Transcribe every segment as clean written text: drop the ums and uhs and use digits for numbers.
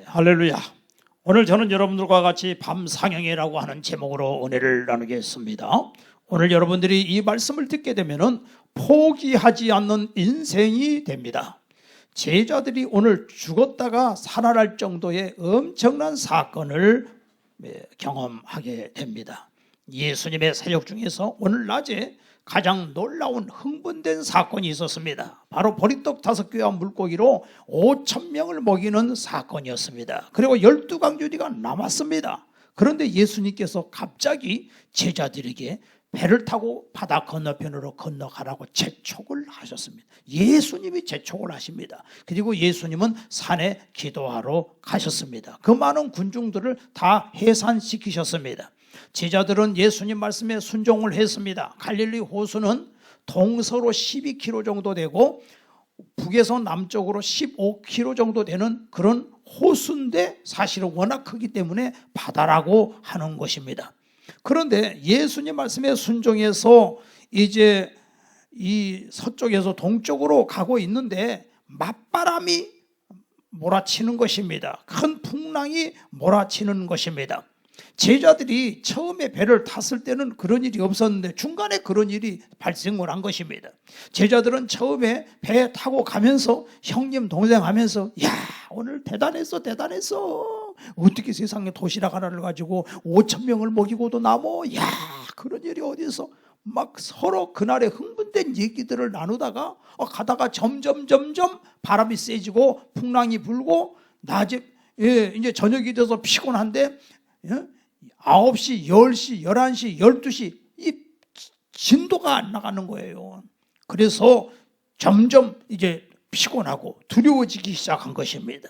할렐루야. 오늘 저는 여러분들과 같이 밤상형이라고 하는 제목으로 은혜를 나누겠습니다. 오늘 여러분들이 이 말씀을 듣게 되면은 포기하지 않는 인생이 됩니다. 제자들이 오늘 죽었다가 살아날 정도의 엄청난 사건을 경험하게 됩니다. 예수님의 사역 중에서 오늘 낮에 가장 놀라운 흥분된 사건이 있었습니다. 바로 보리떡 5개와 물고기로 5,000명을 먹이는 사건이었습니다. 그리고 12강주리가 남았습니다. 그런데 예수님께서 갑자기 제자들에게 배를 타고 바다 건너편으로 건너가라고 재촉을 하셨습니다. 예수님이 재촉을 하십니다. 그리고 예수님은 산에 기도하러 가셨습니다. 그 많은 군중들을 다 해산시키셨습니다. 제자들은 예수님 말씀에 순종을 했습니다. 갈릴리 호수는 동서로 12km 정도 되고 북에서 남쪽으로 15km 정도 되는 그런 호수인데 사실은 워낙 크기 때문에 바다라고 하는 것입니다. 그런데 예수님 말씀에 순종해서 이제 이 서쪽에서 동쪽으로 가고 있는데 맞바람이 몰아치는 것입니다. 큰 풍랑이 몰아치는 것입니다. 제자들이 처음에 배를 탔을 때는 그런 일이 없었는데 중간에 그런 일이 발생을 한 것입니다. 제자들은 처음에 배 타고 가면서 형님 동생 하면서 야 오늘 대단했어 어떻게 세상에 도시락 하나를 가지고 5,000명을 먹이고도 남어 야 그런 일이 어디서 막 서로 그날의 흥분된 얘기들을 나누다가 가다가 점점 바람이 세지고 풍랑이 불고 낮에 이제 저녁이 돼서 피곤한데 9시, 10시, 11시, 12시 이 진도가 안 나가는 거예요. 그래서 점점 이제 피곤하고 두려워지기 시작한 것입니다.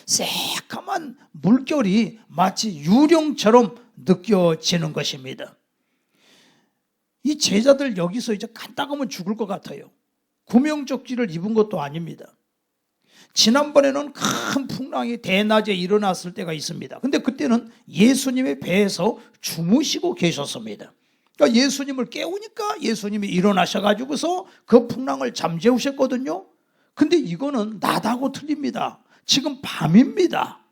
새까만 물결이 마치 유령처럼 느껴지는 것입니다. 이 제자들 여기서 이제 간다가면 죽을 것 같아요. 구명조끼를 입은 것도 아닙니다. 지난번에는 큰 풍랑이 대낮에 일어났을 때가 있습니다. 근데 그때는 예수님의 배에서 주무시고 계셨습니다. 그러니까 예수님을 깨우니까 예수님이 일어나셔가지고서 그 풍랑을 잠재우셨거든요. 근데 이거는 낮하고 틀립니다. 지금 밤입니다.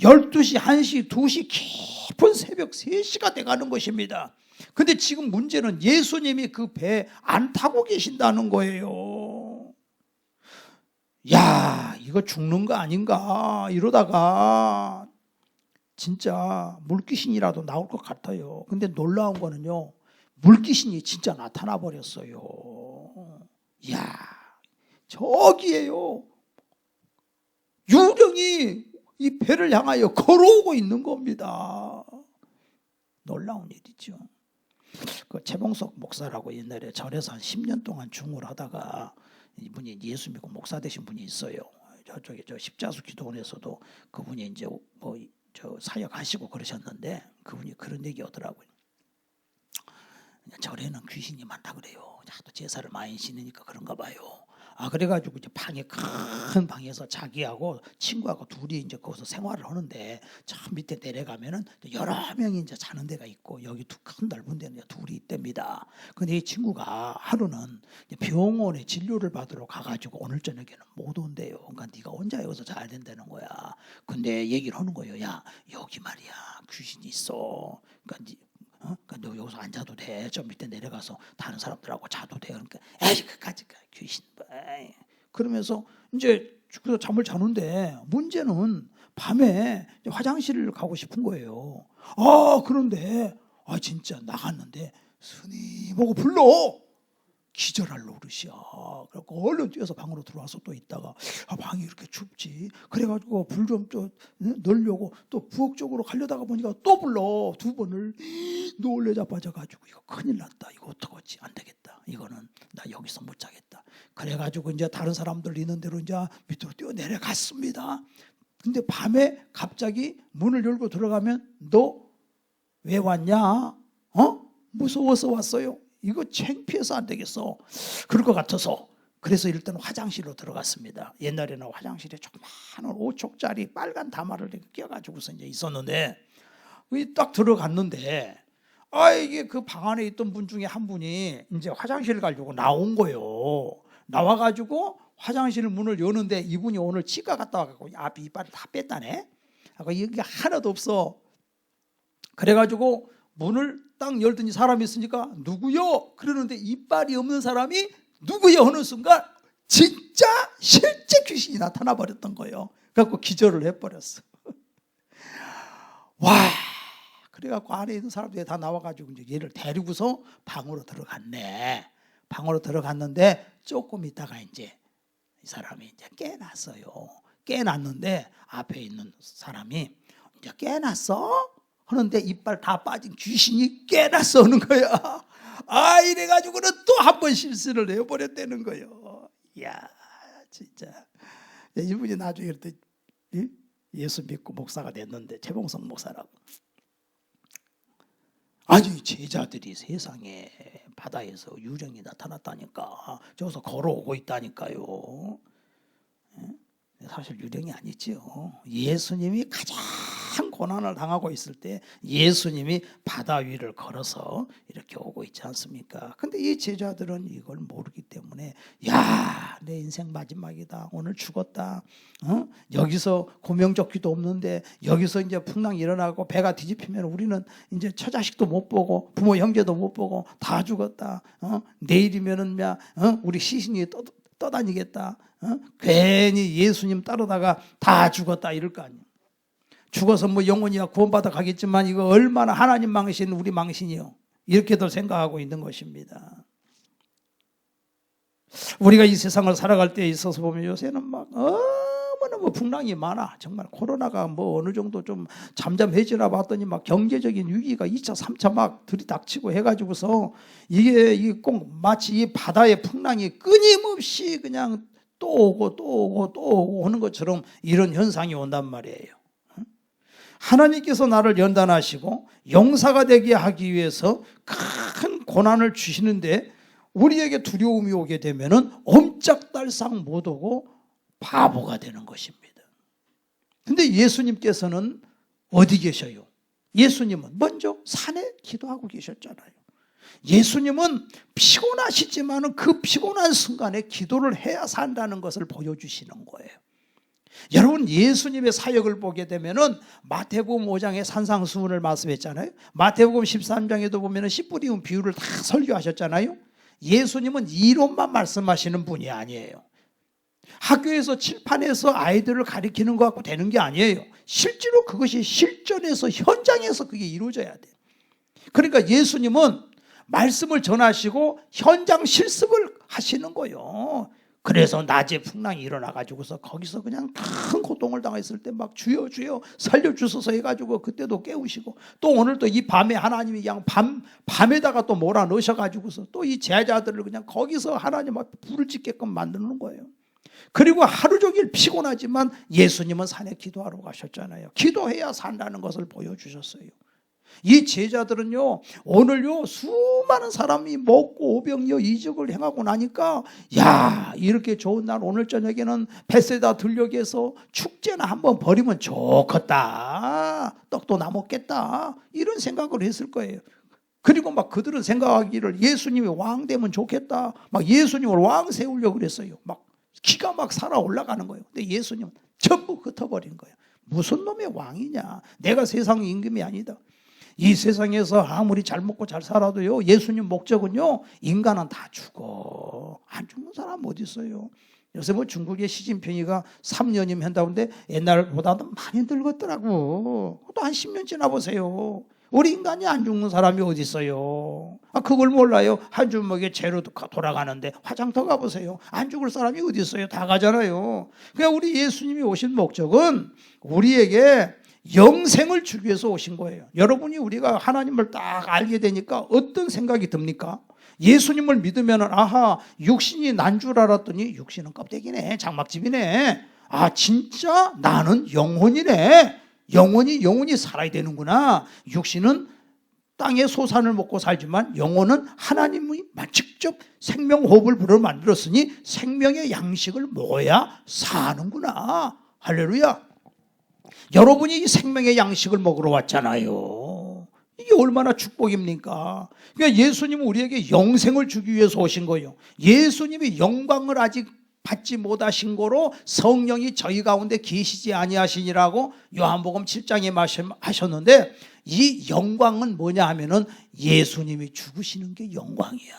12시, 1시, 2시 깊은 새벽 3시가 돼가는 것입니다. 근데 지금 문제는 예수님이 그 배 안 타고 계신다는 거예요. 야, 이거 죽는 거 아닌가 이러다가 진짜 물귀신이라도 나올 것 같아요. 근데 놀라운 거는요, 물귀신이 진짜 나타나 버렸어요. 야, 저기에요, 유령이 이 배를 향하여 걸어오고 있는 겁니다. 놀라운 일이죠. 그 최봉석 목사라고 옛날에 절에서 한 10년 동안 중을 하다가 이분이 예수 믿고 목사 되신 분이 있어요. 저쪽에 저 십자수 기도원에서도 그분이 이제 저 사역하시고 그러셨는데 그분이 그런 얘기 하더라고요. 절에는 귀신이 많다 그래요. 또 제사를 많이 지내니까 그런가 봐요. 그래가지고 이제 큰 방에서 자기하고 친구하고 둘이 이제 거기서 생활을 하는데 저 밑에 내려가면은 여러 명이 이제 자는 데가 있고 여기 큰 넓은 데는 둘이 있답니다. 근데 이 친구가 하루는 병원에 진료를 받으러 가가지고 오늘 저녁에는 못 온대요. 그러니까 네가 혼자 여기서 자야 된다는 거야. 근데 얘기를 하는 거예요. 야 여기 말이야 귀신이 있어. 그러니까 너 여기서 안 자도 돼. 저 밑에 내려가서 다른 사람들하고 자도 돼. 그러니까 에이 그까짓 귀신. 그러면서 이제 그래서 잠을 자는데 문제는 밤에 화장실을 가고 싶은 거예요. 그런데 진짜 나갔는데 스님 보고 불러. 기절할 노릇이야. 그래갖고 얼른 뛰어서 방으로 들어와서 또 있다가 방이 이렇게 춥지. 그래가지고 불 좀 넣으려고 또 부엌 쪽으로 가려다가 보니까 또 불러. 2번을 놀래 자빠져가지고 이거 큰일 났다. 이거 어떡하지? 안 되겠다. 이거는 나 여기서 못 자겠다. 그래가지고 이제 다른 사람들 있는 대로 이제 밑으로 뛰어 내려갔습니다. 근데 밤에 갑자기 문을 열고 들어가면 너 왜 왔냐? 무서워서 왔어요. 이거 창피해서 안 되겠어. 그럴 것 같아서 그래서 일단 화장실로 들어갔습니다. 옛날에는 화장실에 조그마한 5촉짜리 빨간 다마를 끼워가지고서 이제 있었는데 딱 들어갔는데 이게 그 방 안에 있던 분 중에 한 분이 이제 화장실 가려고 나온 거예요. 나와가지고 화장실 문을 여는데 이분이 오늘 치과 갔다 와갖고 앞에 이빨을 다 뺐다네. 여기 하나도 없어. 그래가지고 문을 딱 열더니 사람이 있으니까 누구요? 그러는데 이빨이 없는 사람이 누구요? 하는 순간 진짜 실제 귀신이 나타나 버렸던 거예요. 그래갖고 기절을 해버렸어. 와, 그래갖고 안에 있는 사람들이 다 나와가지고 이제 얘를 데리고서 방으로 들어갔네. 방으로 들어갔는데 조금 있다가 이제 이 사람이 이제 깨났어요. 깨났는데 앞에 있는 사람이 이제 깨났어? 하는데 이빨 다 빠진 귀신이 깨났어 하는 거야. 아, 이래가지고는 또 한 번 실수를 해버렸다는 거예요. 이야, 진짜. 이분이 나중에 예수 믿고 목사가 됐는데, 최봉성 목사라고. 아니, 제자들이 세상에 바다에서 유령이 나타났다니까. 저기서 걸어오고 있다니까요. 사실 유령이 아니지요. 예수님이 가장 고난을 당하고 있을 때 예수님이 바다 위를 걸어서 이렇게 오고 있지 않습니까? 근데 이 제자들은 이걸 모르기 때문에 야, 내 인생 마지막이다. 오늘 죽었다. 여기서 구명조끼도 없는데 여기서 이제 풍랑이 일어나고 배가 뒤집히면 우리는 이제 처자식도 못 보고 부모 형제도 못 보고 다 죽었다. 내일이면은 우리 시신이 떠다니겠다. 괜히 예수님 따르다가 다 죽었다 이럴 거 아니에요. 죽어서 뭐 영혼이야 구원받아 가겠지만 이거 얼마나 하나님 망신 우리 망신이요. 이렇게도 생각하고 있는 것입니다. 우리가 이 세상을 살아갈 때 있어서 보면 요새는 막 너무너무 풍랑이 많아. 정말 코로나가 뭐 어느 정도 좀 잠잠해지나 봤더니 막 경제적인 위기가 2차 3차 막 들이닥치고 해가지고서 이게 꼭 마치 이 바다의 풍랑이 끊임없이 그냥 또 오고 또 오고 또 오고 하는 것처럼 이런 현상이 온단 말이에요. 하나님께서 나를 연단하시고 용사가 되게 하기 위해서 큰 고난을 주시는데 우리에게 두려움이 오게 되면은 옴짝달싹 못 오고 바보가 되는 것입니다. 근데 예수님께서는 어디 계셔요? 예수님은 먼저 산에 기도하고 계셨잖아요. 예수님은 피곤하시지만 그 피곤한 순간에 기도를 해야 산다는 것을 보여주시는 거예요. 여러분, 예수님의 사역을 보게 되면은 마태복음 5장에 산상수훈을 말씀했잖아요. 마태복음 13장에도 보면은 씨 뿌리운 비유를 다 설교하셨잖아요. 예수님은 이론만 말씀하시는 분이 아니에요. 학교에서 칠판에서 아이들을 가리키는 것 갖고 되는 게 아니에요. 실제로 그것이 실전에서 현장에서 그게 이루어져야 돼요. 그러니까 예수님은 말씀을 전하시고 현장 실습을 하시는 거예요. 그래서 낮에 풍랑이 일어나가지고서 거기서 그냥 큰 고통을 당했을 때 막 주여 주여 살려주소서 해가지고 그때도 깨우시고 또 오늘 또 이 밤에 하나님이 그냥 밤에다가 또 몰아넣으셔가지고서 또 이 제자들을 그냥 거기서 하나님 앞에 불을 짓게끔 만드는 거예요. 그리고 하루 종일 피곤하지만 예수님은 산에 기도하러 가셨잖아요. 기도해야 산다는 것을 보여주셨어요. 이 제자들은요, 오늘요 수많은 사람이 먹고 오병이어 이적을 행하고 나니까 야, 이렇게 좋은 날 오늘 저녁에는 벳세다 들녘에서 축제나 한번 벌이면 좋겠다. 떡도 나 먹겠다. 이런 생각을 했을 거예요. 그리고 막 그들은 생각하기를 예수님이 왕 되면 좋겠다. 막 예수님을 왕 세우려고 그랬어요. 막 기가 막 살아 올라가는 거예요. 근데 예수님은 전부 흩어버린 거예요. 무슨 놈의 왕이냐? 내가 세상의 임금이 아니다. 이 세상에서 아무리 잘 먹고 잘 살아도요, 예수님 목적은요, 인간은 다 죽어. 안 죽는 사람 어디 있어요? 요새 뭐 중국의 시진핑이가 3년이면 한다는데 옛날보다는 많이 늙었더라고. 또 한 10년 지나보세요. 우리 인간이 안 죽는 사람이 어디 있어요? 그걸 몰라요? 한 주먹에 죄로 돌아가는데 화장터 가보세요. 안 죽을 사람이 어디 있어요? 다 가잖아요. 그러니까 우리 예수님이 오신 목적은 우리에게 영생을 주기 위해서 오신 거예요. 여러분이 우리가 하나님을 딱 알게 되니까 어떤 생각이 듭니까? 예수님을 믿으면 아하, 육신이 난 줄 알았더니 육신은 껍데기네, 장막집이네. 아, 진짜 나는 영혼이네. 영혼이 살아야 되는구나. 육신은 땅의 소산을 먹고 살지만 영혼은 하나님이 직접 생명호흡을 불어 만들었으니 생명의 양식을 먹어야 사는구나. 할렐루야. 여러분이 이 생명의 양식을 먹으러 왔잖아요. 이게 얼마나 축복입니까? 그러니까 예수님은 우리에게 영생을 주기 위해서 오신 거예요. 예수님이 영광을 아직 받지 못하신 거로 성령이 저희 가운데 계시지 아니하시니라고 요한복음 7장에 말씀하셨는데, 이 영광은 뭐냐 하면은 예수님이 죽으시는 게 영광이야.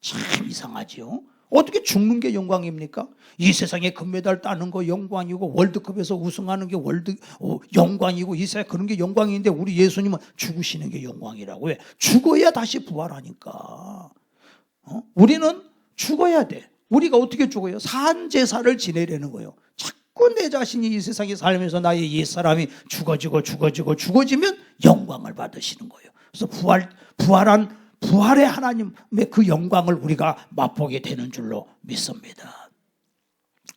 참 이상하지요. 어떻게 죽는 게 영광입니까? 이 세상에 금메달 따는 거 영광이고 월드컵에서 우승하는 게 영광이고 이 세상에 그런 게 영광인데, 우리 예수님은 죽으시는 게 영광이라고 해. 죽어야 다시 부활하니까. 우리는 죽어야 돼. 우리가 어떻게 죽어요? 산제사를 지내려는 거예요. 자꾸 내 자신이 이 세상에 살면서 나의 옛사람이 죽어지면 영광을 받으시는 거예요. 그래서 부활의 하나님의 그 영광을 우리가 맛보게 되는 줄로 믿습니다.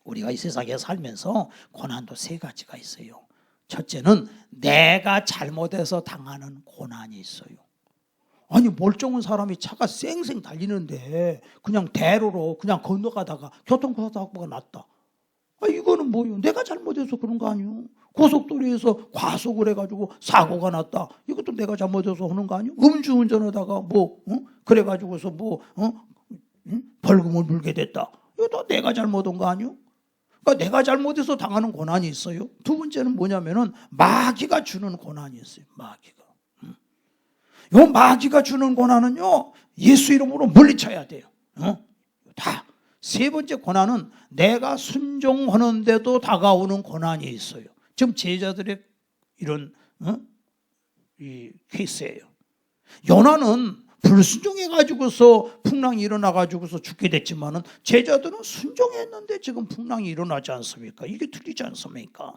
우리가 이 세상에 살면서 고난도 세 가지가 있어요. 첫째는 내가 잘못해서 당하는 고난이 있어요. 아니, 멀쩡한 사람이 차가 쌩쌩 달리는데 그냥 대로로 그냥 건너가다가 교통사고가 났다. 이거는 뭐예요? 내가 잘못해서 그런 거 아니에요? 고속도로에서 과속을 해가지고 사고가 났다. 이것도 내가 잘못해서 하는 거 아니에요? 음주운전하다가 그래가지고서 벌금을 물게 됐다. 이것도 내가 잘못한 거 아니에요? 그러니까 내가 잘못해서 당하는 고난이 있어요. 두 번째는 뭐냐면은 마귀가 주는 고난이 있어요. 요 마귀가 주는 고난은요, 예수 이름으로 물리쳐야 돼요. 다. 세 번째 고난은 내가 순종하는데도 다가오는 고난이 있어요. 지금 제자들의 이런 이 케이스예요. 요나는 불순종해가지고서 풍랑이 일어나가지고서 죽게 됐지만은 제자들은 순종했는데 지금 풍랑이 일어나지 않습니까? 이게 틀리지 않습니까?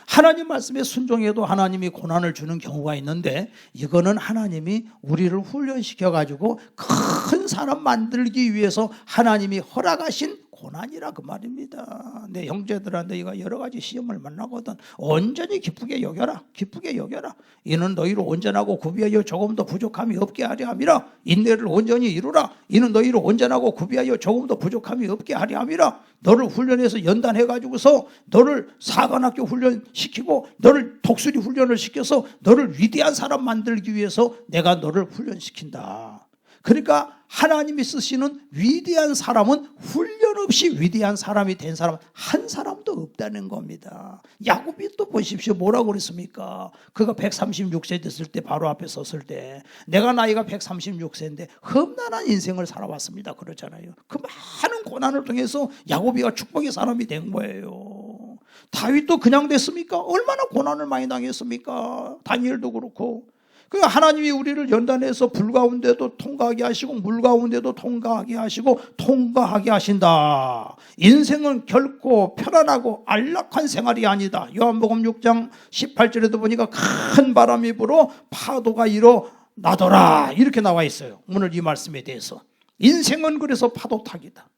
하나님 말씀에 순종해도 하나님이 고난을 주는 경우가 있는데, 이거는 하나님이 우리를 훈련시켜가지고 큰 사람 만들기 위해서 하나님이 허락하신 고난이라 그 말입니다. 내 형제들한테 이거 여러 가지 시험을 만나거든. 온전히 기쁘게 여겨라. 기쁘게 여겨라. 이는 너희를 온전하고 구비하여 조금도 부족함이 없게 하려 함이라. 인내를 온전히 이루라. 이는 너희를 온전하고 구비하여 조금도 부족함이 없게 하려 함이라. 너를 훈련해서 연단해가지고서 너를 사관학교 훈련시키고 너를 독수리 훈련을 시켜서 너를 위대한 사람 만들기 위해서 내가 너를 훈련시킨다. 그러니까 하나님이 쓰시는 위대한 사람은 훈련 없이 위대한 사람이 된 사람은 한 사람도 없다는 겁니다. 야곱이 또 보십시오. 뭐라고 그랬습니까? 그가 136세 됐을 때, 바로 앞에 섰을 때, 내가 나이가 136세인데 험난한 인생을 살아왔습니다 그러잖아요. 그 많은 고난을 통해서 야곱이가 축복의 사람이 된 거예요. 다윗도 그냥 됐습니까? 얼마나 고난을 많이 당했습니까? 다니엘도 그렇고. 그 하나님이 우리를 연단해서 불 가운데도 통과하게 하시고 물 가운데도 통과하게 하시고 통과하게 하신다. 인생은 결코 편안하고 안락한 생활이 아니다. 요한복음 6장 18절에도 보니까 큰 바람이 불어 파도가 일어나더라, 이렇게 나와 있어요. 오늘 이 말씀에 대해서. 인생은 그래서 파도 타기다.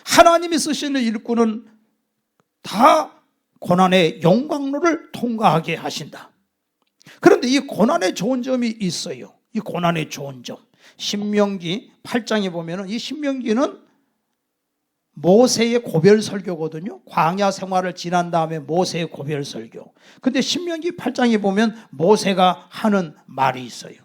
하나님이 쓰시는 일꾼은 다 고난의 용광로를 통과하게 하신다. 그런데 이 고난의 좋은 점이 있어요. 이 고난의 좋은 점. 신명기 8장에 보면은, 이 신명기는 모세의 고별 설교거든요. 광야 생활을 지난 다음에 모세의 고별 설교. 근데 신명기 8장에 보면 모세가 하는 말이 있어요.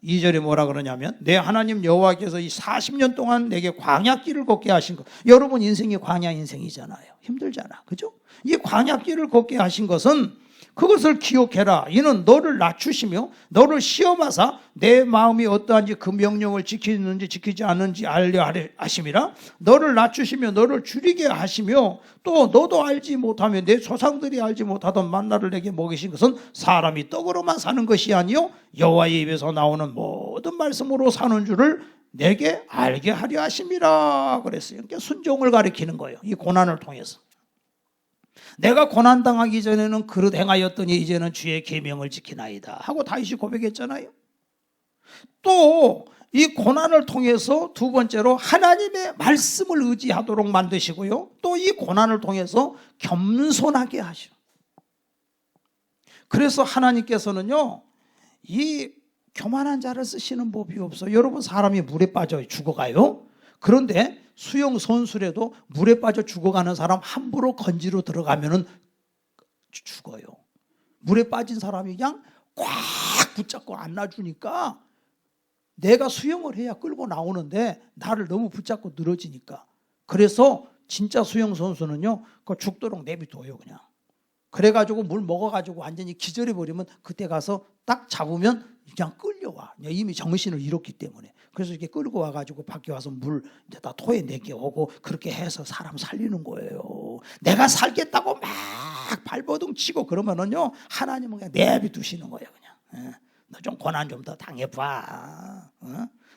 2절에 뭐라 그러냐면, 내 하나님 여호와께서 이 40년 동안 내게 광야길을 걷게 하신 것. 여러분 인생이 광야 인생이잖아요. 힘들잖아. 그죠? 이 광야길을 걷게 하신 것은 그것을 기억해라. 이는 너를 낮추시며 너를 시험하사 내 마음이 어떠한지 그 명령을 지키는지 지키지 않는지 알려 하심이라. 너를 낮추시며 너를 줄이게 하시며 또 너도 알지 못하며 내 조상들이 알지 못하던 만나를 내게 먹이신 것은 사람이 떡으로만 사는 것이 아니요 여호와의 입에서 나오는 모든 말씀으로 사는 줄을 내게 알게 하려 하심이라 그랬어요. 그러니까 순종을 가리키는 거예요. 이 고난을 통해서. 내가 고난당하기 전에는 그릇 행하였더니 이제는 주의 계명을 지키나이다 하고 다윗이 고백했잖아요. 또 이 고난을 통해서 두 번째로 하나님의 말씀을 의지하도록 만드시고요. 또 이 고난을 통해서 겸손하게 하셔. 그래서 하나님께서는요, 이 교만한 자를 쓰시는 법이 없어요. 여러분, 사람이 물에 빠져 죽어가요. 그런데 수영 선수라도 물에 빠져 죽어가는 사람 함부로 건지로 들어가면은 죽어요. 물에 빠진 사람이 그냥 꽉 붙잡고 안 놔주니까, 내가 수영을 해야 끌고 나오는데 나를 너무 붙잡고 늘어지니까 그래서 진짜 수영 선수는요, 그 죽도록 내비둬요 그냥. 그래가지고 물 먹어가지고 완전히 기절해 버리면 그때 가서 딱 잡으면 그냥 끌려와. 이미 정신을 잃었기 때문에. 그래서 이렇게 끌고 와가지고 밖에 와서 물 이제 다 토해내게 오고 그렇게 해서 사람 살리는 거예요. 내가 살겠다고 막 발버둥 치고 그러면은요, 하나님은 그냥 내비두시는 거예요 그냥. 너 좀 고난 좀 더 당해봐.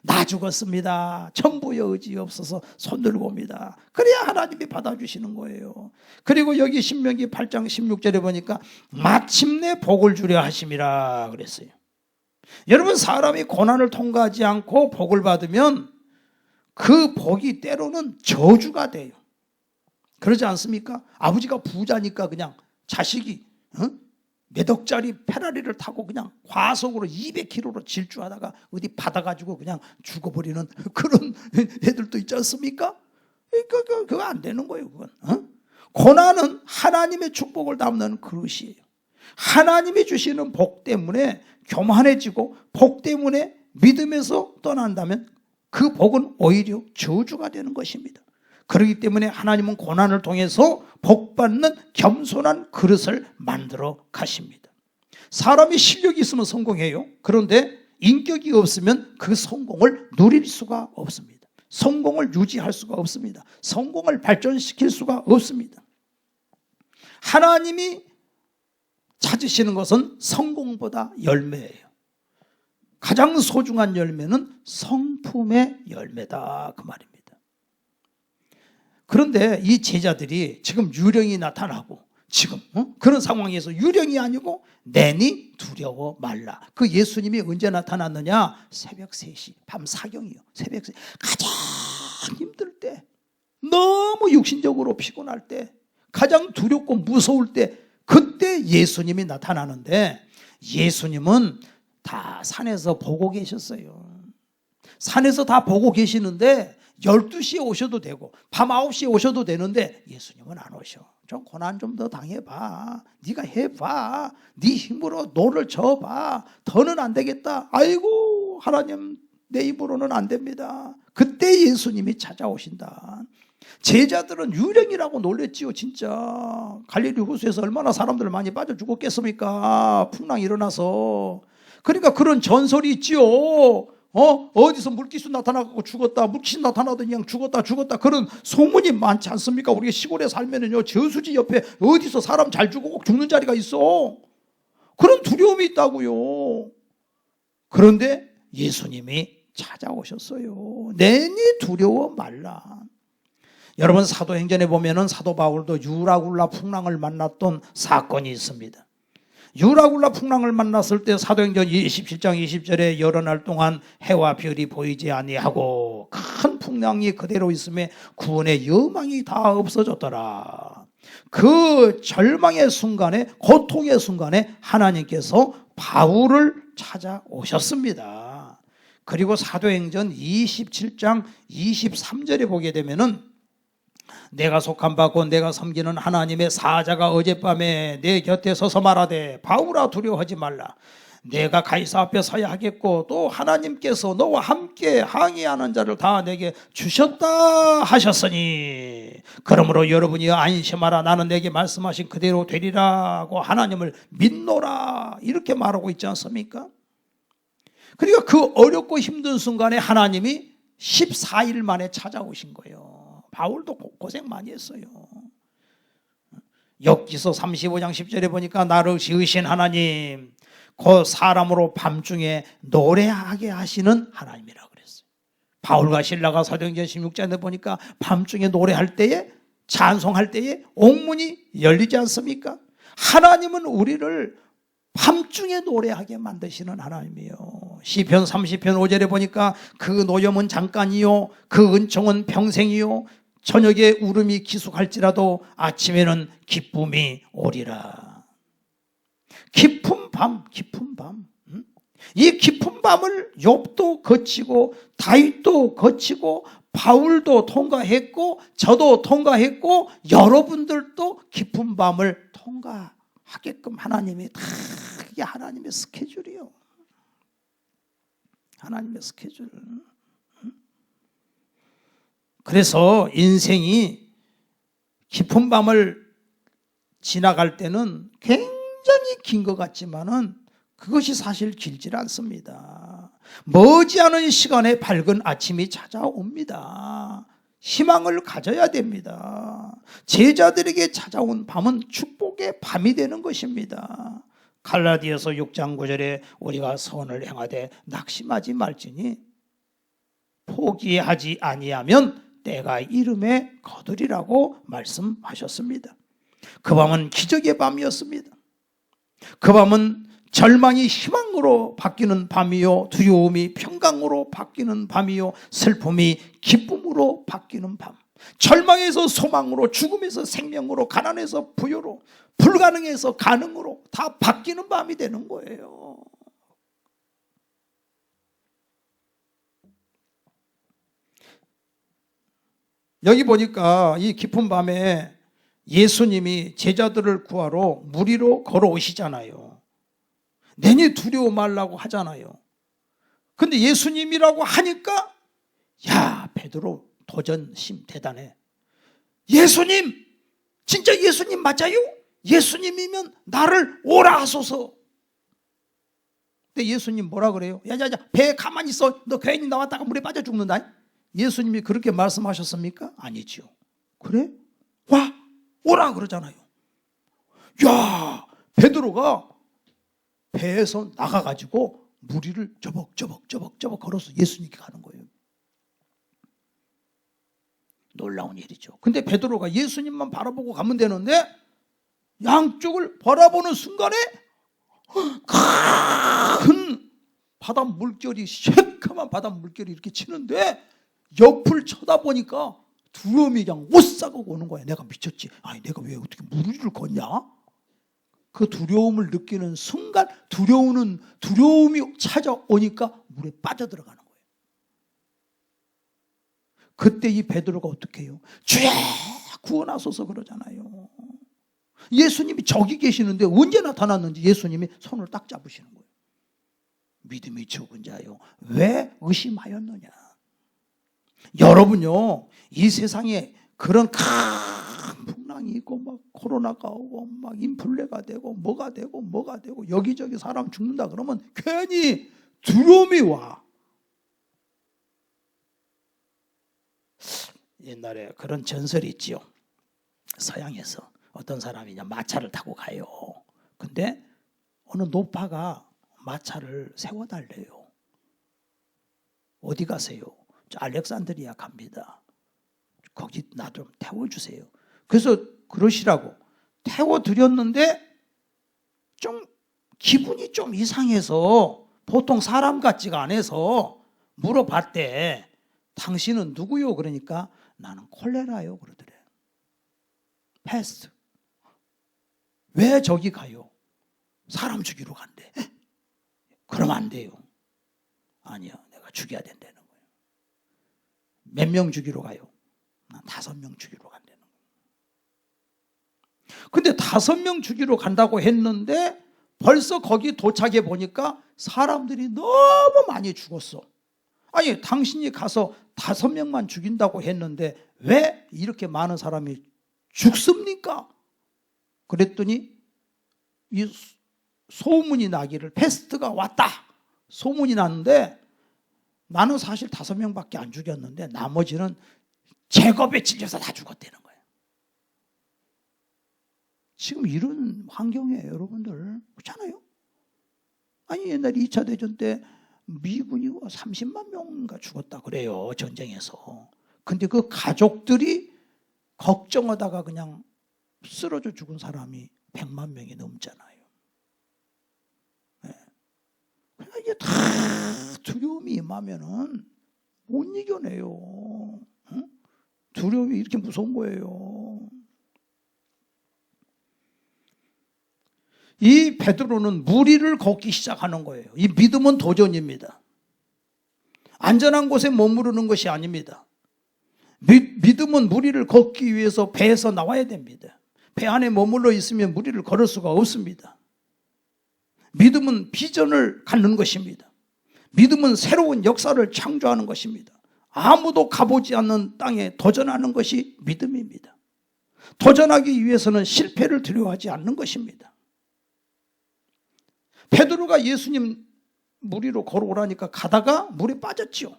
나 죽었습니다. 천부의 의지 없어서 손 들고 옵니다. 그래야 하나님이 받아주시는 거예요. 그리고 여기 신명기 8장 16절에 보니까 마침내 복을 주려 하심이라 그랬어요. 여러분, 사람이 고난을 통과하지 않고 복을 받으면 그 복이 때로는 저주가 돼요. 그러지 않습니까? 아버지가 부자니까 그냥 자식이 몇 억짜리 페라리를 타고 그냥 과속으로 200km로 질주하다가 어디 받아가지고 그냥 죽어버리는 그런 애들도 있지 않습니까? 그거 안 되는 거예요. 그건. 고난은 하나님의 축복을 담는 그릇이에요. 하나님이 주시는 복 때문에 교만해지고 복 때문에 믿음에서 떠난다면 그 복은 오히려 저주가 되는 것입니다. 그렇기 때문에 하나님은 고난을 통해서 복받는 겸손한 그릇을 만들어 가십니다. 사람이 실력이 있으면 성공해요. 그런데 인격이 없으면 그 성공을 누릴 수가 없습니다. 성공을 유지할 수가 없습니다. 성공을 발전시킬 수가 없습니다. 하나님이 찾으시는 것은 성공보다 열매예요. 가장 소중한 열매는 성품의 열매다 그 말입니다. 그런데 이 제자들이 지금 유령이 나타나고 지금 그런 상황에서 유령이 아니고 내니 두려워 말라. 그 예수님이 언제 나타났느냐? 새벽 3시 밤 사경이요. 새벽 3시 가장 힘들 때, 너무 육신적으로 피곤할 때, 가장 두렵고 무서울 때, 그때 예수님이 나타나는데 예수님은 다 산에서 보고 계셨어요. 산에서 다 보고 계시는데 12시에 오셔도 되고 밤 9시에 오셔도 되는데 예수님은 안 오셔. 좀 고난 좀 더 당해봐. 네가 해봐. 네 힘으로 노를 져봐. 더는 안 되겠다. 아이고 하나님, 내 입으로는 안 됩니다. 그때 예수님이 찾아오신다. 제자들은 유령이라고 놀랬지요. 진짜 갈릴리 호수에서 얼마나 사람들 많이 빠져 죽었겠습니까? 풍랑이 일어나서. 그러니까 그런 전설이 있지요. 어디서 물기수 나타나고 죽었다, 물귀신 나타나더니 그냥 죽었다 그런 소문이 많지 않습니까? 우리가 시골에 살면은요, 저수지 옆에 어디서 사람 잘 죽고 꼭 죽는 자리가 있어. 그런 두려움이 있다고요. 그런데 예수님이 찾아오셨어요. 내니 두려워 말라. 여러분, 사도행전에 보면은 사도 바울도 유라굴라 풍랑을 만났던 사건이 있습니다. 유라굴라 풍랑을 만났을 때 사도행전 27장 20절에 여러 날 동안 해와 별이 보이지 아니하고 큰 풍랑이 그대로 있음에 구원의 여망이 다 없어졌더라. 그 절망의 순간에, 고통의 순간에 하나님께서 바울을 찾아오셨습니다. 그리고 사도행전 27장 23절에 보게 되면은 내가 속한 바고 내가 섬기는 하나님의 사자가 어젯밤에 내 곁에 서서 말하되 바울아 두려워하지 말라. 내가 가이사 앞에 서야 하겠고 또 하나님께서 너와 함께 항의하는 자를 다 내게 주셨다 하셨으니 그러므로 여러분이 안심하라. 나는 내게 말씀하신 그대로 되리라고 하나님을 믿노라. 이렇게 말하고 있지 않습니까? 그러니까 그 어렵고 힘든 순간에 하나님이 14일 만에 찾아오신 거예요. 바울도 고생 많이 했어요. 욥기서 35장 10절에 보니까 나를 지으신 하나님 곧 사람으로 밤중에 노래하게 하시는 하나님이라고 그랬어요. 바울과 실라가 사도행전 16장에 보니까 밤중에 노래할 때에, 찬송할 때에 옥문이 열리지 않습니까? 하나님은 우리를 밤중에 노래하게 만드시는 하나님이에요. 시편 30편 5절에 보니까 그 노염은 잠깐이요 그 은총은 평생이요 저녁에 울음이 기숙할지라도 아침에는 기쁨이 오리라. 깊은 밤. 이 깊은 밤을 욥도 거치고 다윗도 거치고 바울도 통과했고 저도 통과했고 여러분들도 깊은 밤을 통과하게끔 하나님이 다, 그게 하나님의 스케줄이요. 하나님의 스케줄. 그래서 인생이 깊은 밤을 지나갈 때는 굉장히 긴 것 같지만은 그것이 사실 길질 않습니다. 머지않은 시간에 밝은 아침이 찾아옵니다. 희망을 가져야 됩니다. 제자들에게 찾아온 밤은 축복의 밤이 되는 것입니다. 갈라디아서 6장 9절에 우리가 선을 행하되 낙심하지 말지니 포기하지 아니하면 때가 이름에 거두리라고 말씀하셨습니다. 그 밤은 기적의 밤이었습니다. 그 밤은 절망이 희망으로 바뀌는 밤이요, 두려움이 평강으로 바뀌는 밤이요, 슬픔이 기쁨으로 바뀌는 밤. 절망에서 소망으로, 죽음에서 생명으로, 가난에서 부여로, 불가능에서 가능으로 다 바뀌는 밤이 되는 거예요. 여기 보니까 이 깊은 밤에 예수님이 제자들을 구하러 물 위로 걸어오시잖아요. 내니 두려워 말라고 하잖아요. 근데 예수님이라고 하니까 야, 베드로 도전심 대단해. 예수님, 진짜 예수님 맞아요? 예수님이면 나를 오라 하소서. 근데 예수님 뭐라 그래요? 야야야, 배에 가만히 있어. 너 괜히 나왔다가 물에 빠져 죽는다. 예수님이 그렇게 말씀하셨습니까? 아니죠. 그래? 와, 오라 그러잖아요. 야, 베드로가 배에서 나가가지고 물 위를 저벅저벅 걸어서 예수님께 가는 거예요. 놀라운 일이죠. 근데 베드로가 예수님만 바라보고 가면 되는데 양쪽을 바라보는 순간에 큰 바다 물결이, 새카만 바다 물결이 이렇게 치는데 옆을 쳐다보니까 두려움이 그냥 오싹하고 오는 거야. 내가 미쳤지. 아니 내가 왜 어떻게 물 위를 걷냐? 그 두려움을 느끼는 순간 두려움이 찾아오니까 물에 빠져들어가는 거예요. 그때 이 베드로가 어떻게 해요? 주여 구원하소서 그러잖아요. 예수님이 저기 계시는데 언제 나타났는지 예수님이 손을 딱 잡으시는 거예요. 믿음이 적은 자요, 왜 의심하였느냐? 여러분요, 이 세상에 그런 큰 풍랑이 있고 막 코로나가 오고 막 인플레가 되고 뭐가 되고 여기저기 사람 죽는다 그러면 괜히 두려움이 와. 옛날에 그런 전설이 있지요. 서양에서 어떤 사람이 마차를 타고 가요. 근데 어느 노파가 마차를 세워달래요. 어디 가세요? 저 알렉산드리아 갑니다. 거기 나 좀 태워주세요. 그래서 그러시라고 태워드렸는데 좀 기분이 좀 이상해서 보통 사람 같지가 않아서 물어봤대. 당신은 누구요? 그러니까 나는 콜레라요 그러더래. 패스트. 왜 저기 가요? 사람 죽이러 간대. 그러면 안 돼요. 아니요, 내가 죽여야 된다는 거예요. 몇 명 죽이러 가요? 난 5명 죽이러 간다는 거예요. 근데 5명 죽이러 간다고 했는데 벌써 거기 도착해 보니까 사람들이 너무 많이 죽었어. 아니 당신이 가서 5명만 죽인다고 했는데 왜 이렇게 많은 사람이 죽습니까? 그랬더니 이 소문이 나기를, 패스트가 왔다 소문이 났는데 나는 사실 5명밖에 안 죽였는데 나머지는 제겁에 찔려서 다 죽었다는 거예요. 지금 이런 환경이에요, 여러분들. 그렇잖아요? 아니 옛날에 2차 대전 때 미군이 30만 명인가 죽었다 그래요, 전쟁에서. 근데 그 가족들이 걱정하다가 그냥 쓰러져 죽은 사람이 100만 명이 넘잖아요. 네. 그러니까 이게 다 두려움이 임하면은 못 이겨내요. 응? 두려움이 이렇게 무서운 거예요. 이 베드로는 물 위를 걷기 시작하는 거예요. 이 믿음은 도전입니다. 안전한 곳에 머무르는 것이 아닙니다. 믿음은 물 위를 걷기 위해서 배에서 나와야 됩니다. 배 안에 머물러 있으면 물 위를 걸을 수가 없습니다. 믿음은 비전을 갖는 것입니다. 믿음은 새로운 역사를 창조하는 것입니다. 아무도 가보지 않는 땅에 도전하는 것이 믿음입니다. 도전하기 위해서는 실패를 두려워하지 않는 것입니다. 베드로가 예수님 물 위로 걸어오라니까 가다가 물에 빠졌죠.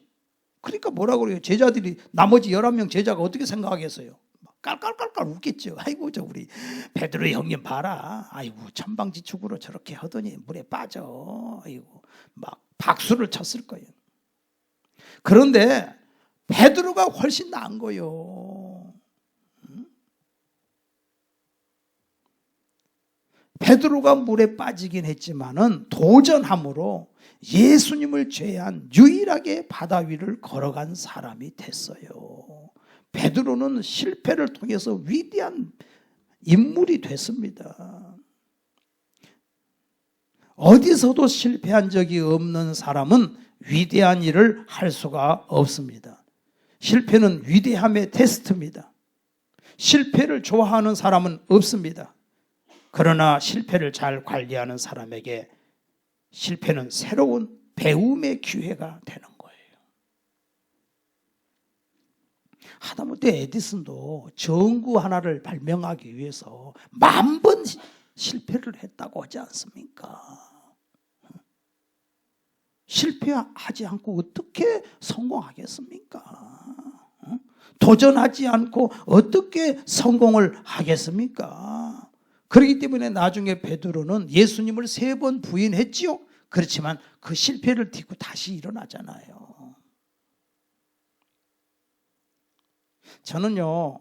그러니까 뭐라고 그래요? 제자들이, 나머지 11명 제자가 어떻게 생각하겠어요? 깔깔깔깔 웃겠죠. 아이고 저 우리 베드로 형님 봐라. 아이고 천방지축으로 저렇게 하더니 물에 빠져. 아이고 막 박수를 쳤을 거예요. 그런데 베드로가 훨씬 나은 거예요. 베드로가 물에 빠지긴 했지만은 도전함으로 예수님을 제외한 유일하게 바다 위를 걸어간 사람이 됐어요. 베드로는 실패를 통해서 위대한 인물이 됐습니다. 어디서도 실패한 적이 없는 사람은 위대한 일을 할 수가 없습니다. 실패는 위대함의 테스트입니다. 실패를 좋아하는 사람은 없습니다. 그러나 실패를 잘 관리하는 사람에게 실패는 새로운 배움의 기회가 되는 거예요. 하다못해 에디슨도 전구 하나를 발명하기 위해서 10,000번 실패를 했다고 하지 않습니까? 실패하지 않고 어떻게 성공하겠습니까? 도전하지 않고 어떻게 성공을 하겠습니까? 그렇기 때문에 나중에 베드로는 예수님을 3번 부인했지요. 그렇지만 그 실패를 딛고 다시 일어나잖아요. 저는요,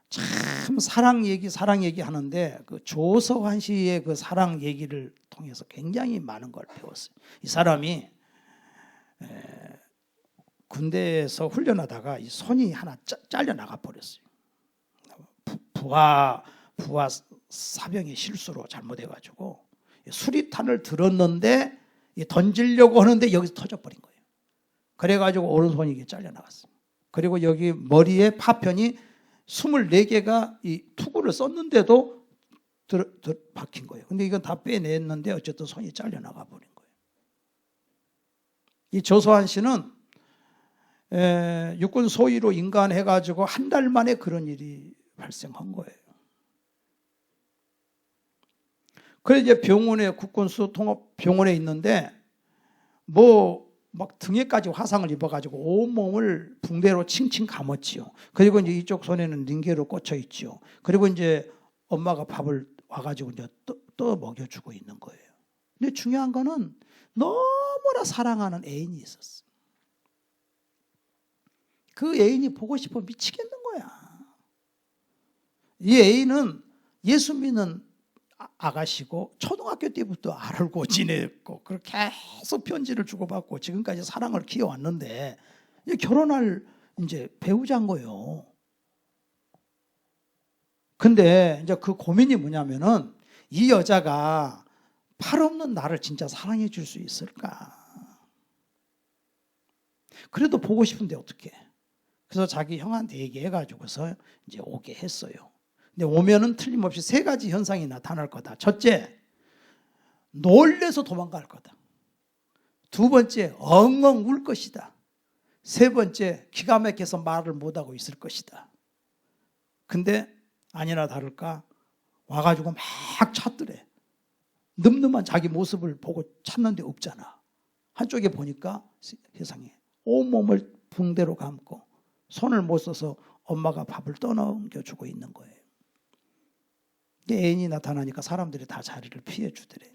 참 사랑 얘기 하는데 그 조서환 씨의 그 사랑 얘기를 통해서 굉장히 많은 걸 배웠어요. 이 사람이 군대에서 훈련하다가 이 손이 하나 잘려 나가 버렸어요. 부하 사병의 실수로 잘못해가지고 수리탄을 들었는데 던지려고 하는데 여기서 터져버린 거예요. 그래가지고 오른손이 이게 잘려 나갔어요. 그리고 여기 머리에 파편이 24개가 이 투구를 썼는데도 박힌 거예요. 근데 이건 다 빼냈는데 어쨌든 손이 잘려 나가 버린 거예요. 이 조서환 씨는 육군 소위로 인간해가지고 한 달 만에 그런 일이 발생한 거예요. 그래서 이제 병원에, 국군수통합병원에 있는데 막 등에까지 화상을 입어가지고 온몸을 붕대로 칭칭 감았지요. 그리고 이제 이쪽 손에는 링게로 꽂혀 있죠. 그리고 이제 엄마가 밥을 와가지고 이제 떠 먹여주고 있는 거예요. 근데 중요한 거는 너무나 사랑하는 애인이 있었어. 그 애인이 보고 싶어 미치겠는 거야. 이 애인은 예수 믿는 아가씨고 초등학교 때부터 알고 지냈고 그렇게 계속 편지를 주고받고 지금까지 사랑을 키워왔는데 이제 결혼할 이제 배우자인 거예요. 근데 이제 그 고민이 뭐냐면은 이 여자가 팔 없는 나를 진짜 사랑해 줄 수 있을까? 그래도 보고 싶은데 어떡해? 그래서 자기 형한테 얘기해가지고서 이제 오게 했어요. 근데 오면은 틀림없이 3가지 현상이 나타날 거다. 첫째, 놀래서 도망갈 거다. 2번째, 엉엉 울 것이다. 3번째, 기가 막혀서 말을 못하고 있을 것이다. 근데 아니나 다를까 와가지고 막 찾더래. 늠름한 자기 모습을 보고 찾는데 없잖아. 한쪽에 보니까 세상에 온몸을 붕대로 감고 손을 못 써서 엄마가 밥을 떠넘겨주고 있는 거예요. 애인이 나타나니까 사람들이 다 자리를 피해 주더래.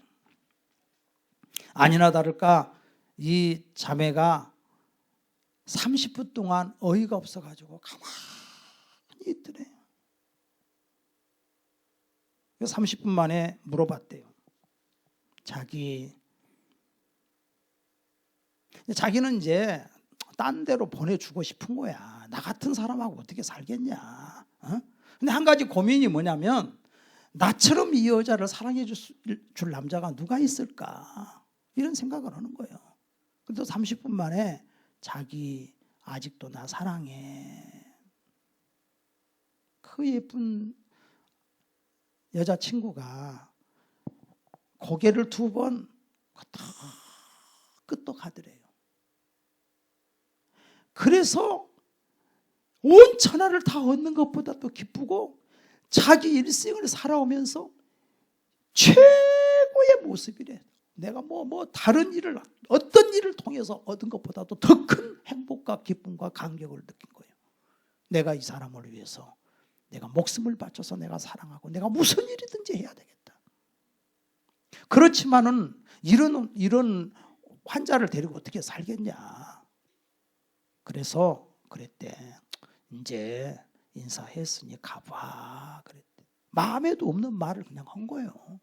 아니나 다를까 이 자매가 30분 동안 어이가 없어가지고 가만히 있더래. 30분 만에 물어봤대요. 자기는 이제 딴 데로 보내주고 싶은 거야. 나 같은 사람하고 어떻게 살겠냐. 근데 한 가지 고민이 뭐냐면 나처럼 이 여자를 사랑해 줄 남자가 누가 있을까? 이런 생각을 하는 거예요. 그래서 30분 만에 자기 아직도 나 사랑해. 그 예쁜 여자친구가 고개를 2번 끄떡 하더래요. 그래서 온 천하를 다 얻는 것보다 또 기쁘고 자기 일생을 살아오면서 최고의 모습이래. 내가 다른 일을 어떤 일을 통해서 얻은 것보다도 더 큰 행복과 기쁨과 감격을 느낀 거예요. 내가 이 사람을 위해서 내가 목숨을 바쳐서 내가 사랑하고 내가 무슨 일이든지 해야 되겠다. 그렇지만은 이런 환자를 데리고 어떻게 살겠냐. 그래서 그랬대. 이제 인사했으니 가봐. 그랬대. 마음에도 없는 말을 그냥 한 거예요.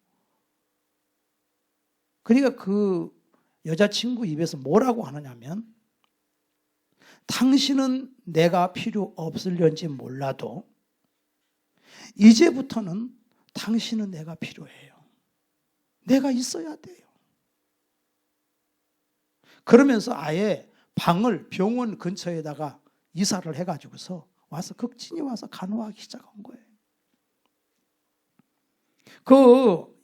그러니까 그 여자친구 입에서 뭐라고 하느냐면, 당신은 내가 필요 없을런지 몰라도 이제부터는 당신은 내가 필요해요. 내가 있어야 돼요. 그러면서 아예 방을 병원 근처에다가 이사를 해가지고서 와서 극진히 와서 간호하기 시작한 거예요. 그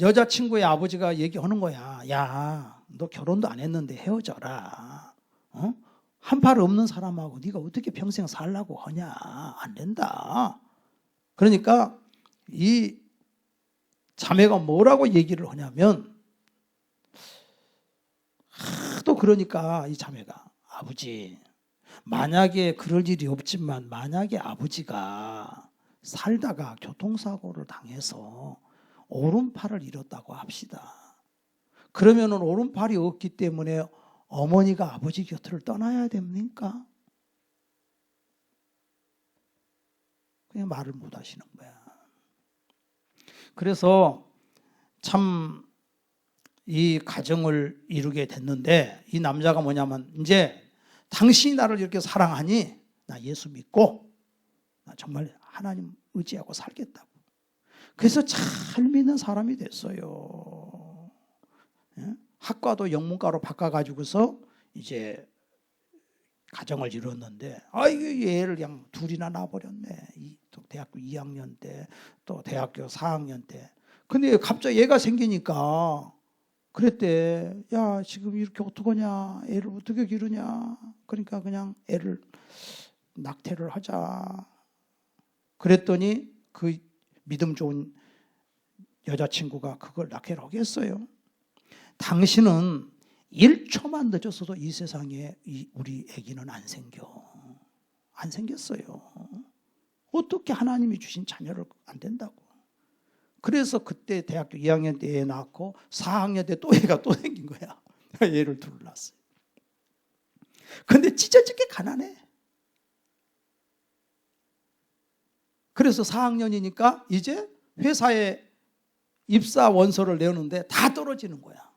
여자친구의 아버지가 얘기하는 거야. 야, 너 결혼도 안 했는데 헤어져라. 한 팔 없는 사람하고 네가 어떻게 평생 살라고 하냐. 안 된다. 그러니까 이 자매가 뭐라고 얘기를 하냐면, 하도 그러니까 이 자매가, 아버지, 만약에 그럴 일이 없지만 만약에 아버지가 살다가 교통사고를 당해서 오른팔을 잃었다고 합시다. 그러면은 오른팔이 없기 때문에 어머니가 아버지 곁을 떠나야 됩니까? 그냥 말을 못 하시는 거야. 그래서 참 이 가정을 이루게 됐는데, 이 남자가 뭐냐면, 이제 당신이 나를 이렇게 사랑하니 나 예수 믿고 나 정말 하나님 의지하고 살겠다고. 그래서 잘 믿는 사람이 됐어요. 학과도 영문과로 바꿔가지고서 이제 가정을 이뤘는데, 이거 얘를 그냥 둘이나 낳아버렸네. 또 대학교 2학년 때, 또 대학교 4학년 때. 근데 갑자기 얘가 생기니까 그랬대. 야, 지금 이렇게 어떡하냐? 애를 어떻게 기르냐? 그러니까 그냥 애를 낙태를 하자. 그랬더니 그 믿음 좋은 여자친구가 그걸 낙태를 하겠어요? 당신은 1초만 늦었어도 이 세상에 우리 아기는 안 생겼어요. 어떻게 하나님이 주신 자녀를 안 된다고. 그래서 그때 대학교 2학년 때 애 낳고 4학년 때 또 애가 또 생긴 거야. 얘를 둘 낳았어요. 근데 찢어지게 가난해. 그래서 4학년이니까 이제 회사에 입사 원서를 내는데 다 떨어지는 거야.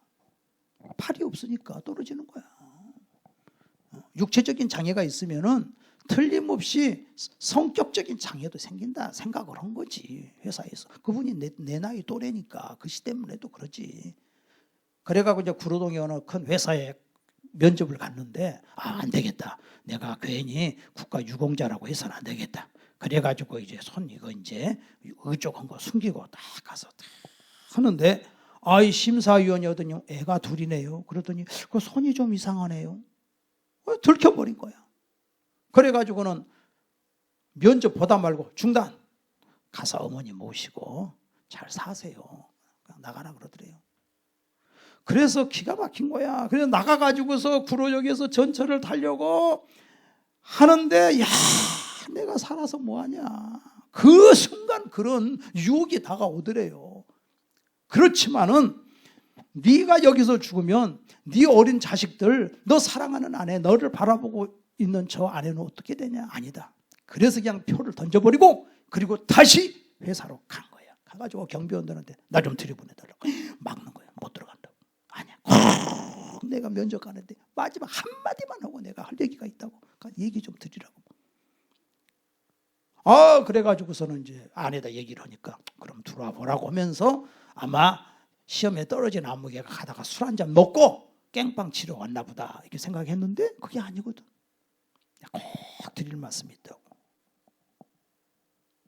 팔이 없으니까 떨어지는 거야. 육체적인 장애가 있으면은 틀림없이 성격적인 장애도 생긴다 생각을 한 거지, 회사에서. 그분이 내 나이 또래니까 그 시 때문에도 그러지. 그래가지고 이제 구로동에 어느 큰 회사에 면접을 갔는데, 안 되겠다. 내가 괜히 국가유공자라고 해서는 안 되겠다. 그래가지고 이제 이거 이제 의족한 거 숨기고 딱 가서 딱 하는데, 이 심사위원이었더니 애가 둘이네요. 그러더니 그 손이 좀 이상하네요. 들켜버린 거야. 그래가지고는 면접 보다 말고 중단. 가서 어머니 모시고 잘 사세요. 나가라 그러더래요. 그래서 기가 막힌 거야. 그래서 나가가지고서 구로역에서 전철을 타려고 하는데, 야, 내가 살아서 뭐하냐. 그 순간 그런 유혹이 다가오더래요. 그렇지만은 네가 여기서 죽으면 네 어린 자식들, 너 사랑하는 아내, 너를 바라보고 있는 저 아내는 어떻게 되냐? 아니다. 그래서 그냥 표를 던져버리고 그리고 다시 회사로 간 거야. 가가지고 경비원들한테 나 좀 들여보내달라고 막는 거야. 못 들어간다고. 아니야. 내가 면접 가는데 마지막 한마디만 하고 내가 할 얘기가 있다고. 그러니까 얘기 좀 드리라고. 그래가지고서는 이제 아내다 얘기를 하니까 그럼 들어와 보라고 하면서 아마 시험에 떨어진 안무개가 가다가 술 한잔 먹고 깽빵 치러 왔나 보다 이렇게 생각했는데 그게 아니거든. 꼭 드릴 말씀이 있다고.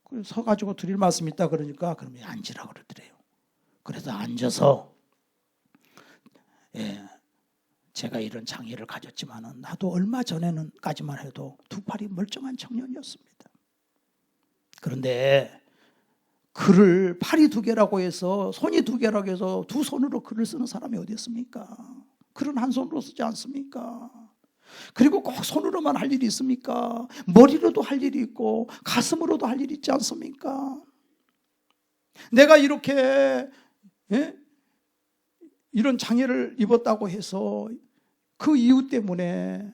그래서 서가지고 드릴 말씀이 있다 그러니까 그러면 앉으라고 그러더래요. 그래서 앉아서 제가 이런 장애를 가졌지만은 나도 얼마 전에는까지만 해도 두 팔이 멀쩡한 청년이었습니다. 그런데 글을 팔이 두 개라고 해서 손이 두 개라고 해서 두 손으로 글을 쓰는 사람이 어디 있습니까? 글은 한 손으로 쓰지 않습니까? 그리고 꼭 손으로만 할 일이 있습니까? 머리로도 할 일이 있고 가슴으로도 할 일이 있지 않습니까? 내가 이렇게 이런 장애를 입었다고 해서 그 이유 때문에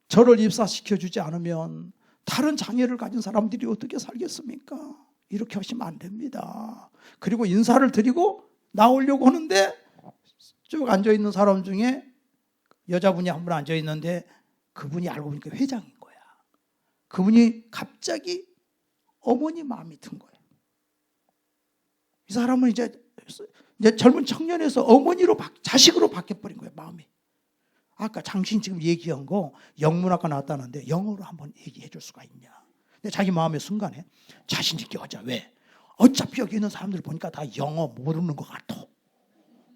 저를 입사시켜주지 않으면 다른 장애를 가진 사람들이 어떻게 살겠습니까? 이렇게 하시면 안 됩니다. 그리고 인사를 드리고 나오려고 하는데 쭉 앉아있는 사람 중에 여자분이 한 분 앉아있는데 그분이 알고 보니까 회장인 거야. 그분이 갑자기 어머니 마음이 든 거예요. 이 사람은 이제 젊은 청년에서 어머니로 자식으로 바뀌어버린 거예요. 마음이. 아까 당신 지금 얘기한 거 영문학과 나왔다는데 영어로 한번 얘기해 줄 수가 있냐. 근데 자기 마음의 순간에 자신 있게 하자. 왜? 어차피 여기 있는 사람들 보니까 다 영어 모르는 것 같아.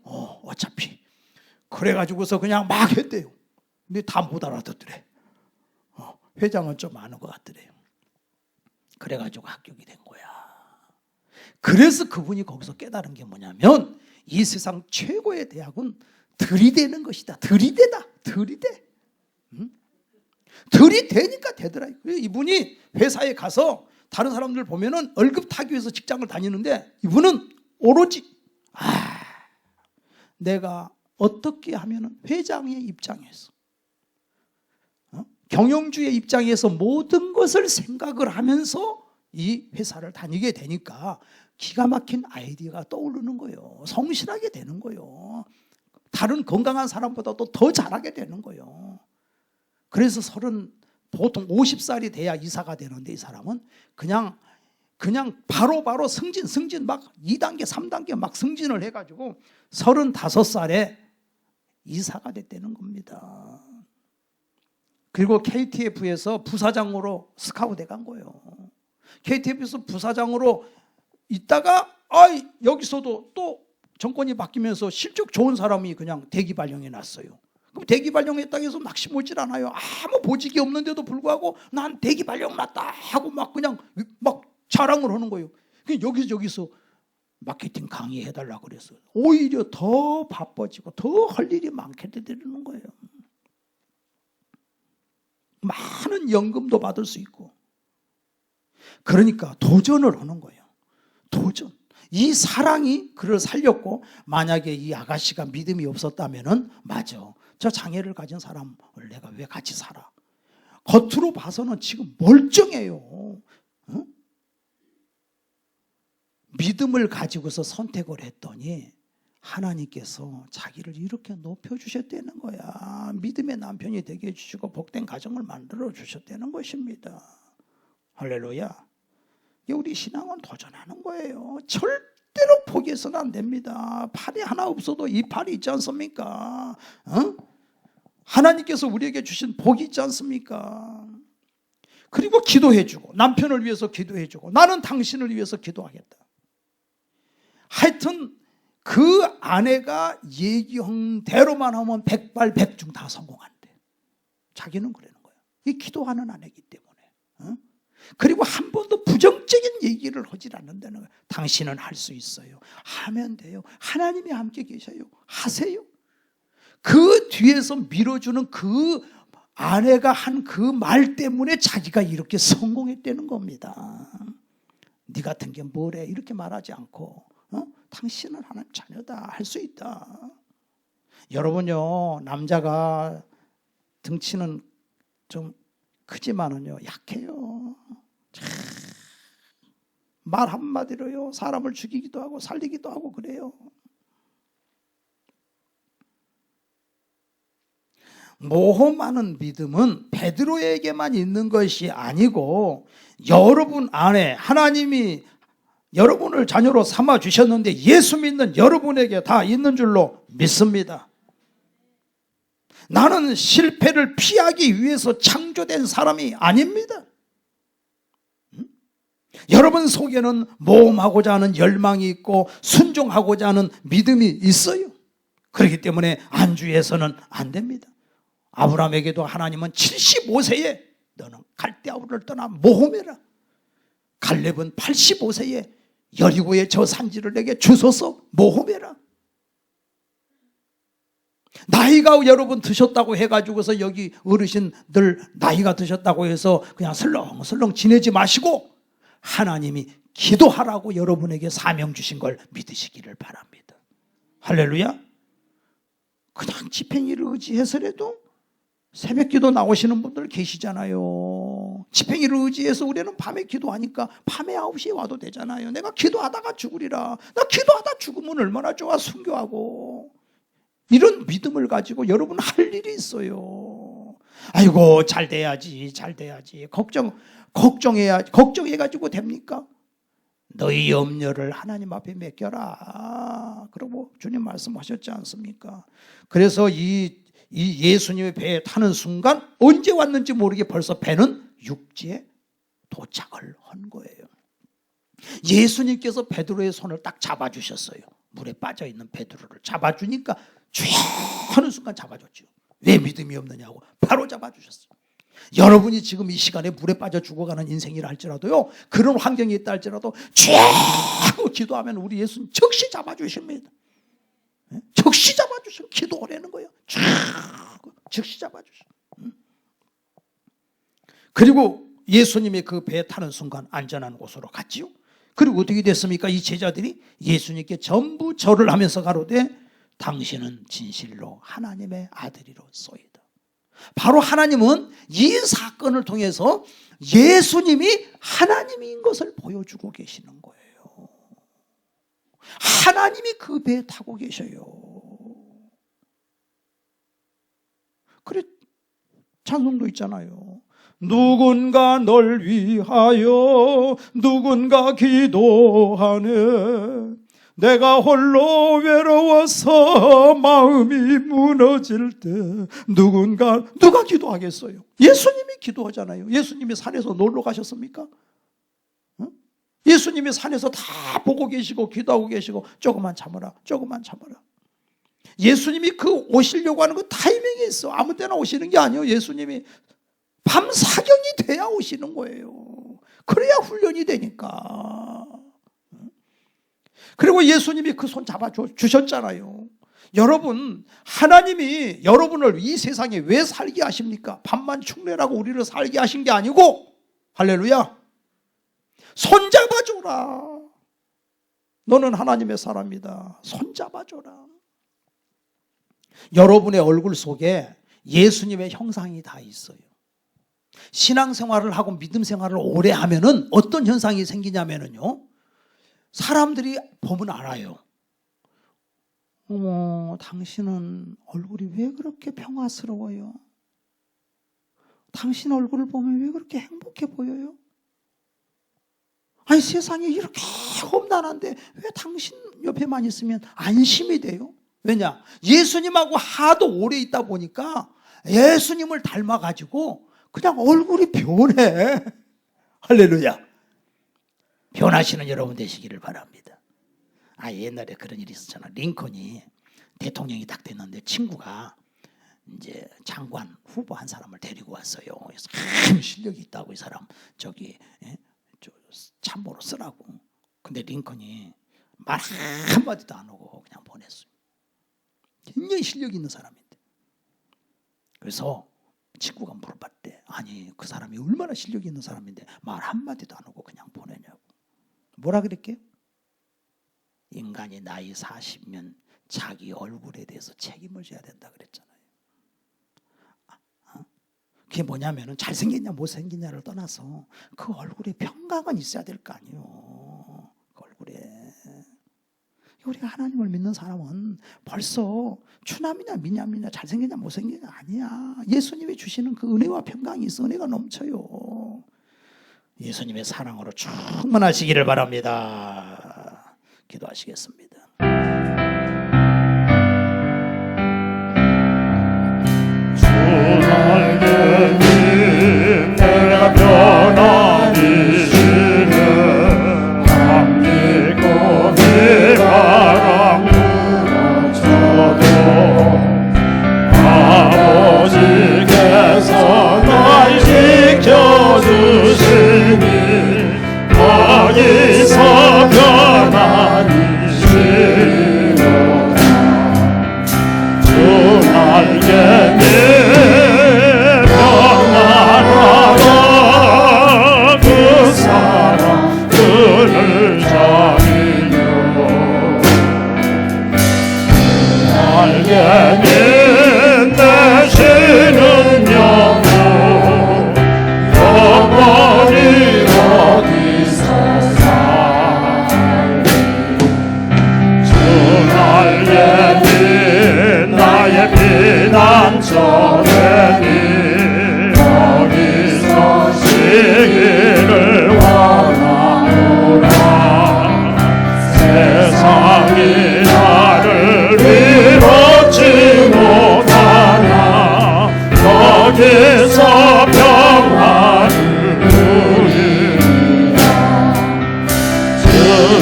어차피. 그래가지고서 그냥 막 했대요. 근데 다 못 알아듣더래. 회장은 좀 아는 것 같더래요. 그래가지고 합격이 된 거야. 그래서 그분이 거기서 깨달은 게 뭐냐면 이 세상 최고의 대학은 들이대는 것이다. 들이대다. 들이대. 들이대니까 되더라. 이분이 회사에 가서 다른 사람들 보면은 월급 타기 위해서 직장을 다니는데 이분은 오로지 내가 어떻게 하면은 회장의 입장에서 경영주의 입장에서 모든 것을 생각을 하면서 이 회사를 다니게 되니까 기가 막힌 아이디어가 떠오르는 거예요. 성실하게 되는 거예요. 다른 건강한 사람보다도 더 잘하게 되는 거예요. 그래서 보통 50살이 돼야 이사가 되는데 이 사람은 그냥 바로 승진 막 2단계 3단계 막 승진을 해가지고 35살에 이사가 됐다는 겁니다. 그리고 KTF에서 부사장으로 스카우트 간 거예요. KTF에서 부사장으로 있다가 여기서도 또 정권이 바뀌면서 실적 좋은 사람이 그냥 대기 발령해 놨어요. 그럼 대기 발령했다고 해서 막 심오질 않아요. 아무 보직이 없는데도 불구하고 난 대기 발령 났다 하고 막 그냥 막 자랑을 하는 거예요. 여기서 마케팅 강의해달라고 그랬어요. 오히려 더 바빠지고 더 할 일이 많게 되는 거예요. 많은 연금도 받을 수 있고. 그러니까 도전을 하는 거예요. 도전. 이 사랑이 그를 살렸고 만약에 이 아가씨가 믿음이 없었다면은 맞아. 저 장애를 가진 사람을 내가 왜 같이 살아? 겉으로 봐서는 지금 멀쩡해요. 믿음을 가지고서 선택을 했더니 하나님께서 자기를 이렇게 높여주셨다는 거야. 믿음의 남편이 되게 해주시고 복된 가정을 만들어 주셨다는 것입니다. 할렐루야. 우리 신앙은 도전하는 거예요. 절대로 포기해서는 안 됩니다. 팔이 하나 없어도 이 팔이 있지 않습니까? 하나님께서 우리에게 주신 복이 있지 않습니까? 그리고 기도해주고 남편을 위해서 기도해주고 나는 당신을 위해서 기도하겠다. 하여튼 그 아내가 얘기한 대로만 하면 백발백중 다 성공한대. 자기는 그러는 거예요. 이 기도하는 아내이기 때문에. 그리고 한 번도 부정적인 얘기를 하질 않는다는 거예요. 당신은 할 수 있어요. 하면 돼요. 하나님이 함께 계셔요. 하세요. 그 뒤에서 밀어주는 그 아내가 한 그 말 때문에 자기가 이렇게 성공했다는 겁니다. 네 같은 게 뭐래 이렇게 말하지 않고 당신은 하나님 자녀다. 할 수 있다. 여러분요, 남자가 등치는 좀 크지만은요 약해요. 말 한마디로요 사람을 죽이기도 하고 살리기도 하고 그래요. 모험하는 믿음은 베드로에게만 있는 것이 아니고 여러분 안에 하나님이 여러분을 자녀로 삼아 주셨는데 예수 믿는 여러분에게 다 있는 줄로 믿습니다. 나는 실패를 피하기 위해서 창조된 사람이 아닙니다. 여러분 속에는 모험하고자 하는 열망이 있고 순종하고자 하는 믿음이 있어요. 그렇기 때문에 안주해서는 안 됩니다. 아브라함에게도 하나님은 75세에 너는 갈대아우를 떠나 모험해라. 갈렙은 85세에 여리고의 저 산지를 내게 주소서 모험해라. 나이가 여러분 드셨다고 해가지고서 여기 어르신들 나이가 드셨다고 해서 그냥 설렁설렁 지내지 마시고 하나님이 기도하라고 여러분에게 사명 주신 걸 믿으시기를 바랍니다. 할렐루야. 그냥 집행이를 의지해서라도 새벽기도 나오시는 분들 계시잖아요. 집행이를 의지해서 우리는 밤에 기도하니까 밤에 9시에 와도 되잖아요. 내가 기도하다가 죽으리라. 나 기도하다 죽으면 얼마나 좋아. 순교하고. 이런 믿음을 가지고 여러분 할 일이 있어요. 아이고 잘 돼야지 걱정해가지고 됩니까? 너희 염려를 하나님 앞에 맡겨라. 그러고 주님 말씀하셨지 않습니까? 그래서 이 예수님의 배에 타는 순간 언제 왔는지 모르게 벌써 배는 육지에 도착을 한 거예요. 예수님께서 베드로의 손을 딱 잡아주셨어요. 물에 빠져있는 베드로를 잡아주니까 쫙 하는 순간 잡아줬죠. 왜 믿음이 없느냐고 바로 잡아주셨어요. 여러분이 지금 이 시간에 물에 빠져 죽어가는 인생이라 할지라도요, 그런 환경이 있다 할지라도 쫙 기도하면 우리 예수님 즉시 잡아주십니다. 즉시 잡아주시면 기도하라는 거예요. 쫙 즉시 잡아주시면. 그리고 예수님이 그 배에 타는 순간 안전한 곳으로 갔지요. 그리고 어떻게 됐습니까? 이 제자들이 예수님께 전부 절을 하면서 가로되 당신은 진실로 하나님의 아들이로소이다. 바로 하나님은 이 사건을 통해서 예수님이 하나님인 것을 보여주고 계시는 거예요. 하나님이 그 배에 타고 계셔요. 그래 찬송도 있잖아요. 누군가 널 위하여 누군가 기도하네. 내가 홀로 외로워서 마음이 무너질 때 누가 기도하겠어요? 예수님이 기도하잖아요. 예수님이 산에서 놀러 가셨습니까? 예수님이 산에서 다 보고 계시고 기도하고 계시고 조금만 참아라. 예수님이 그 오시려고 하는 그 타이밍이 있어. 아무 때나 오시는 게 아니에요. 예수님이 밤 사경이 돼야 오시는 거예요. 그래야 훈련이 되니까. 그리고 예수님이 그 손 잡아주셨잖아요. 여러분, 하나님이 여러분을 이 세상에 왜 살게 하십니까? 밥만 축내라고 우리를 살게 하신 게 아니고, 할렐루야, 손 잡아줘라. 너는 하나님의 사람이다. 손 잡아줘라. 여러분의 얼굴 속에 예수님의 형상이 다 있어요. 신앙생활을 하고 믿음 생활을 오래 하면은 어떤 현상이 생기냐면요, 사람들이 보면 알아요. 어머, 당신은 얼굴이 왜 그렇게 평화스러워요? 당신 얼굴을 보면 왜 그렇게 행복해 보여요? 아니, 세상에 이렇게 험난한데 왜 당신 옆에만 있으면 안심이 돼요? 왜냐? 예수님하고 하도 오래 있다 보니까 예수님을 닮아가지고 그냥 얼굴이 변해. 할렐루야. 변하시는 여러분 되시기를 바랍니다. 옛날에 그런 일이 있었잖아. 링컨이 대통령이 딱 됐는데 친구가 이제 장관 후보 한 사람을 데리고 왔어요. 그래서 실력이 있다고 이 사람 참모로 쓰라고. 근데 링컨이 말 한마디도 안 하고 그냥 보냈어요. 굉장히 실력이 있는 사람인데. 그래서 친구가 물어봤대. 아니, 그 사람이 얼마나 실력이 있는 사람인데 말 한마디도 안 하고 그냥 보내냐고. 뭐라 그랬게요? 인간이 나이 40면 자기 얼굴에 대해서 책임을 져야 된다 그랬잖아요. 그게 뭐냐면은 잘생겼냐 못생겼냐를 떠나서 그 얼굴에 평강은 있어야 될 거 아니에요. 그 얼굴에. 우리가 하나님을 믿는 사람은 벌써 추남이냐 미남이냐 잘생겼냐 못생겼냐 아니야. 예수님이 주시는 그 은혜와 평강이 있어. 은혜가 넘쳐요. 예수님의 사랑으로 충만하시기를 바랍니다. 기도하시겠습니다. 주 나에게 내가 변함이시는 감 믿고 내 바람 불어줘도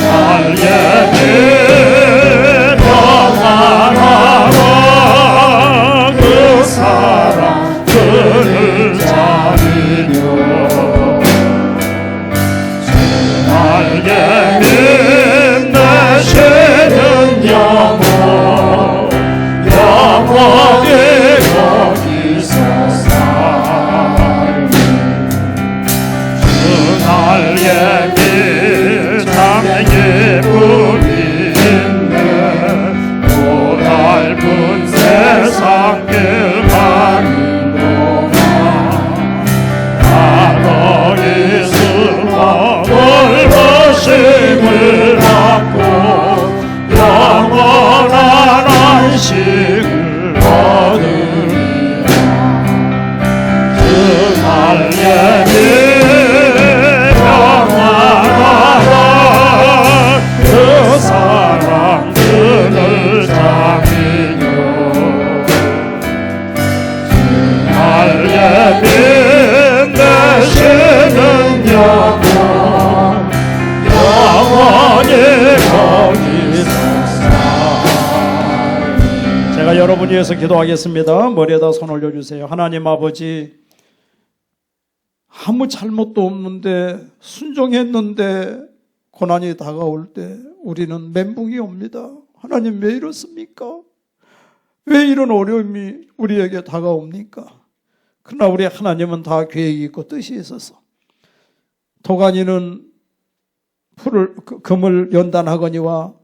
날에게 평안하라 그 사랑 그를 자리며 날개 힘내시는 영혼 영원히 거기서 살리 그 날개 참에 기쁨이 있네 또 넓은 세상 길 가는 동안 나더기 슬퍼 돌보심을 받고 영원한 안식을 얻으리라 그 날에 평안하라 그 사랑 그를 자비며 그 날에 빛내시는 영원 영원히 거기서 제가 여러분 위해서 기도하겠습니다. 머리에다 손 올려주세요. 하나님 아버지, 아무 잘못도 없는데 순종했는데 고난이 다가올 때 우리는 멘붕이 옵니다. 하나님 왜 이렇습니까? 왜 이런 어려움이 우리에게 다가옵니까? 그러나 우리 하나님은 다 계획이 있고 뜻이 있어서 도가니는 금을 연단하거니와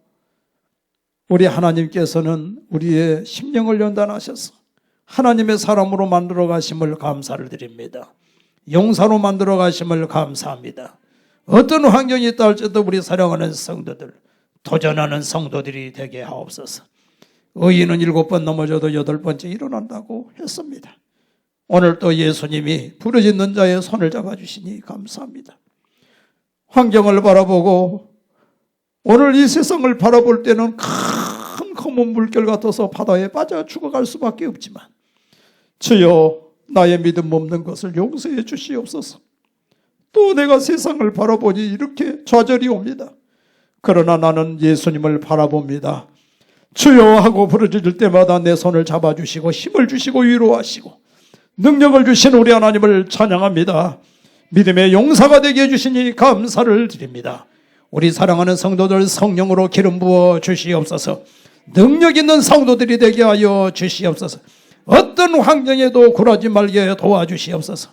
우리 하나님께서는 우리의 심령을 연단하셔서 하나님의 사람으로 만들어 가심을 감사를 드립니다. 용사로 만들어 가심을 감사합니다. 어떤 환경이 있다 할지라도 우리 사랑하는 성도들, 도전하는 성도들이 되게 하옵소서. 의인은 7번 넘어져도 8번째 일어난다고 했습니다. 오늘 또 예수님이 부르짖는 자의 손을 잡아주시니 감사합니다. 환경을 바라보고 오늘 이 세상을 바라볼 때는 큰 검은 물결 같아서 바다에 빠져 죽어갈 수밖에 없지만 주여 나의 믿음 없는 것을 용서해 주시옵소서. 또 내가 세상을 바라보니 이렇게 좌절이 옵니다. 그러나 나는 예수님을 바라봅니다. 주여 하고 부르짖을 때마다 내 손을 잡아주시고 힘을 주시고 위로하시고 능력을 주신 우리 하나님을 찬양합니다. 믿음의 용사가 되게 해주시니 감사를 드립니다. 우리 사랑하는 성도들 성령으로 기름 부어 주시옵소서. 능력 있는 성도들이 되게 하여 주시옵소서. 어떤 환경에도 굴하지 말게 도와주시옵소서.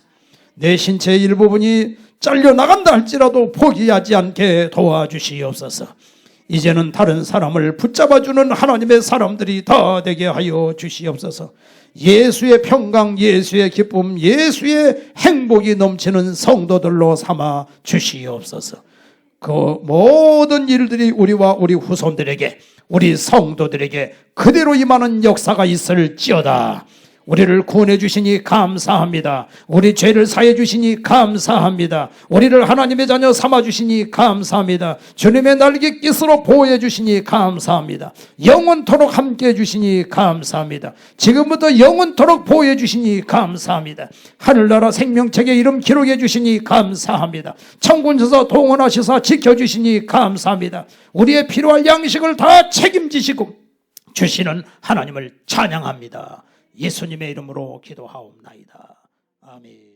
내 신체의 일부분이 잘려나간다 할지라도 포기하지 않게 도와주시옵소서. 이제는 다른 사람을 붙잡아주는 하나님의 사람들이 다 되게 하여 주시옵소서. 예수의 평강, 예수의 기쁨, 예수의 행복이 넘치는 성도들로 삼아 주시옵소서. 그 모든 일들이 우리와 우리 후손들에게, 우리 성도들에게 그대로 임하는 역사가 있을지어다. 우리를 구원해 주시니 감사합니다. 우리 죄를 사해 주시니 감사합니다. 우리를 하나님의 자녀 삼아 주시니 감사합니다. 주님의 날개 깃으로 보호해 주시니 감사합니다. 영원토록 함께 해 주시니 감사합니다. 지금부터 영원토록 보호해 주시니 감사합니다. 하늘나라 생명책에 이름 기록해 주시니 감사합니다. 천군에서 동원하셔서 지켜주시니 감사합니다. 우리의 필요할 양식을 다 책임지시고 주시는 하나님을 찬양합니다. 예수님의 이름으로 기도하옵나이다. 아멘.